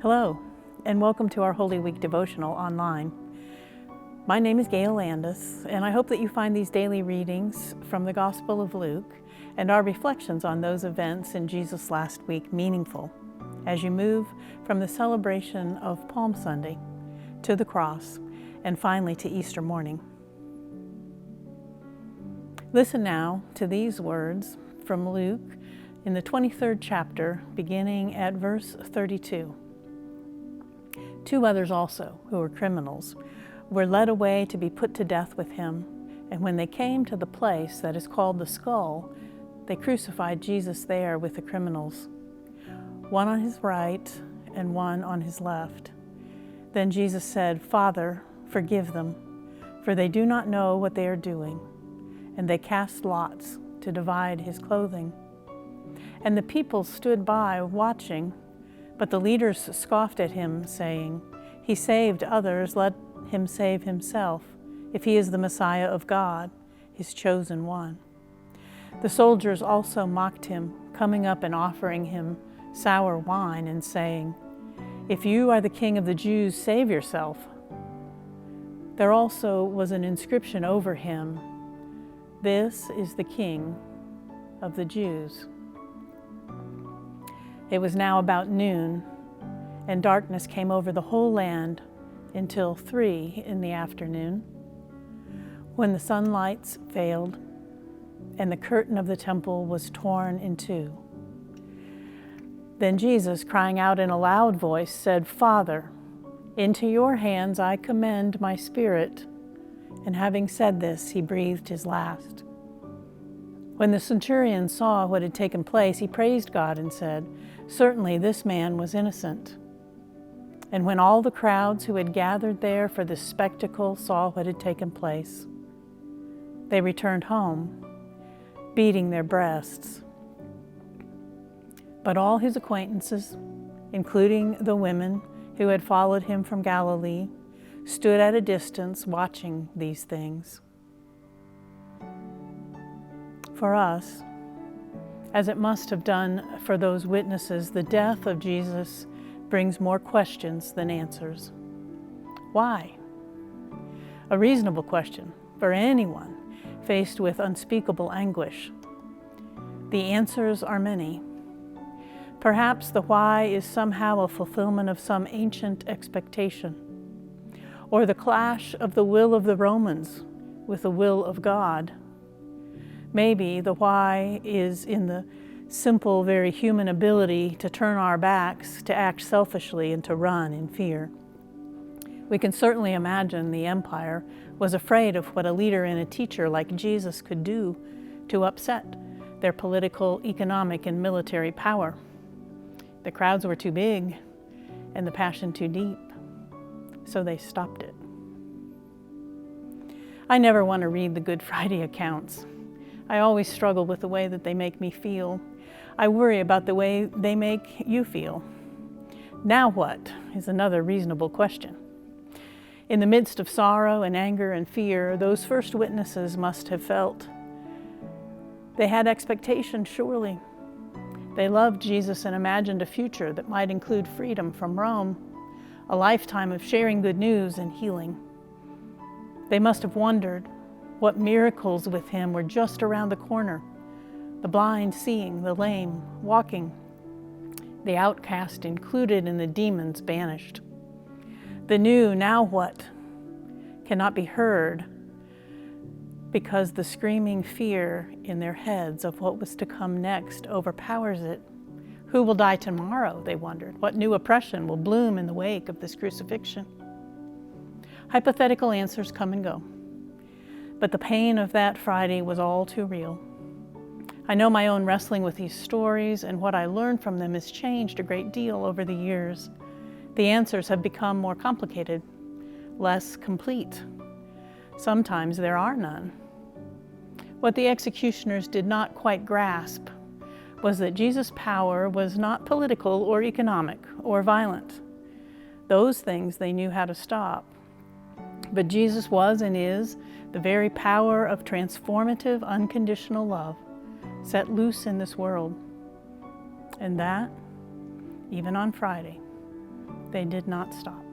Hello, and welcome to our Holy Week Devotional online. My name is Gail Landis, and I hope that you find these daily readings from the Gospel of Luke and our reflections on those events in Jesus' last week meaningful as you move from the celebration of Palm Sunday to the cross and finally to Easter morning. Listen now to these words from Luke in the 23rd chapter, beginning at verse 32. Two others also, who were criminals, were led away to be put to death with him. And when they came to the place that is called the Skull, they crucified Jesus there with the criminals, one on his right and one on his left. Then Jesus said, "Father, forgive them, for they do not know what they are doing." And they cast lots to divide his clothing. And the people stood by watching. But the leaders scoffed at him, saying, "He saved others, let him save himself, if he is the Messiah of God, his chosen one." The soldiers also mocked him, coming up and offering him sour wine and saying, "If you are the king of the Jews, save yourself." There also was an inscription over him, "This is the King of the Jews." It was now about noon, and darkness came over the whole land until 3 p.m, when the sunlights failed and the curtain of the temple was torn in two. Then Jesus, crying out in a loud voice, said, "Father, into your hands I commend my spirit." And having said this, he breathed his last. When the centurion saw what had taken place, he praised God and said, "Certainly this man was innocent." And when all the crowds who had gathered there for this spectacle saw what had taken place, they returned home, beating their breasts. But all his acquaintances, including the women who had followed him from Galilee, stood at a distance watching these things. For us, as it must have done for those witnesses, the death of Jesus brings more questions than answers. Why? A reasonable question for anyone faced with unspeakable anguish. The answers are many. Perhaps the why is somehow a fulfillment of some ancient expectation, or the clash of the will of the Romans with the will of God. Maybe the why is in the simple, very human ability to turn our backs, to act selfishly, and to run in fear. We can certainly imagine the empire was afraid of what a leader and a teacher like Jesus could do to upset their political, economic, and military power. The crowds were too big and the passion too deep, so they stopped it. I never want to read the Good Friday accounts. I always struggle with the way that they make me feel. I worry about the way they make you feel. Now what is another reasonable question. In the midst of sorrow and anger and fear, those first witnesses must have felt. They had expectation, surely. They loved Jesus and imagined a future that might include freedom from Rome, a lifetime of sharing good news and healing. They must have wondered what miracles with him were just around the corner. The blind seeing, the lame walking, the outcast included and the demons banished. The new "now what" cannot be heard because the screaming fear in their heads of what was to come next overpowers it. Who will die tomorrow, they wondered. What new oppression will bloom in the wake of this crucifixion? Hypothetical answers come and go. But the pain of that Friday was all too real. I know my own wrestling with these stories and what I learned from them has changed a great deal over the years. The answers have become more complicated, less complete. Sometimes there are none. What the executioners did not quite grasp was that Jesus' power was not political or economic or violent. Those things they knew how to stop. But Jesus was and is the very power of transformative, unconditional love set loose in this world. And that, even on Friday, They did not stop.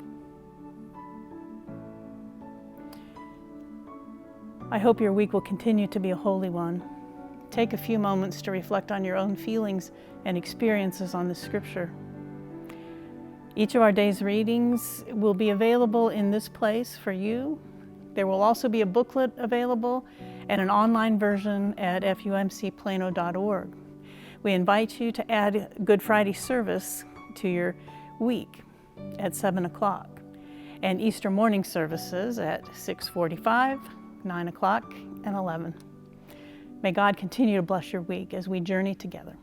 I hope your week will continue to be a holy one. Take a few moments to reflect on your own feelings and experiences on this scripture. Each of our day's readings will be available in this place for you. There will also be a booklet available and an online version at fumcplano.org. We invite you to add Good Friday service to your week at 7 o'clock and Easter morning services at 6:45, 9 o'clock, and 11. May God continue to bless your week as we journey together.